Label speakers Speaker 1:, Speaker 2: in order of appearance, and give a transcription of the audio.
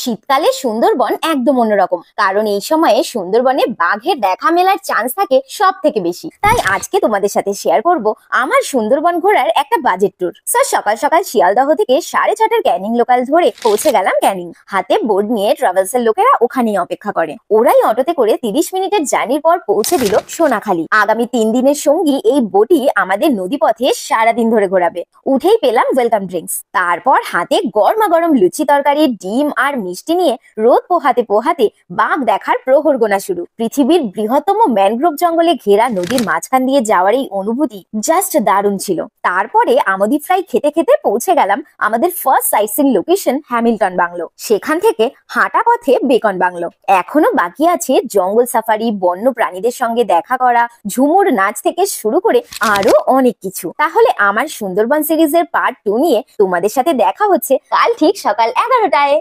Speaker 1: শীতকালে সুন্দরবন একদম অন্যরকম, কারণ এই সময়ে সুন্দরবনে বাঘের দেখা মেলার চান্স থাকে সব থেকে বেশি। তাই আজকে তোমাদের সাথে শেয়ার করব আমার সুন্দরবন ঘোরার একটা বাজেট ট্যুর। স্যার সকাল সকাল শিয়ালদহ থেকে 6:30টার ক্যানিং লোকাল ধরে পৌঁছে গেলাম ক্যানিং। হাতে বোর্ড নিয়ে ট্রাভেলস এর লোকেরা ওখানেই অপেক্ষা করে। ওরাই অটোতে করে 30 মিনিটের জার্নির পর পৌঁছে দিল সোনাখালী। আগামী 3 দিনের সঙ্গী এই বোটই আমাদের নদীপথে সারাদিন ধরে ঘোরাবে। উঠেই পেলাম ওয়েলকাম ড্রিঙ্কস, তারপর হাতে গরমা গরম লুচি তরকারি, ডিম আর মিষ্টি নিয়ে রোদ পোহাতে পোহাতে বাঘ দেখার প্রহর গোনা শুরু। পৃথিবীর বৃহত্তম ম্যানগ্রোভ জঙ্গলে ঘেরা নদীর মাঝখান দিয়ে যাওয়ার এই অনুভূতি জাস্ট দারুণ ছিল। তারপরে আমোদি ফ্রাই খেতে খেতে পৌঁছে গেলাম আমাদের first sightseeing location Hamilton bungalow. সেখান থেকে হাঁটা পথে বেকন বাংলো। এখনো বাকি আছে জঙ্গল সাফারি, বন্য প্রাণীদের সঙ্গে দেখা করা, ঝুমুর নাচ থেকে শুরু করে আরো অনেক কিছু। তাহলে আমার সুন্দরবন সিরিজের পার্ট 2 নিয়ে তোমাদের সাথে দেখা হচ্ছে কাল ঠিক সকাল 11টায়।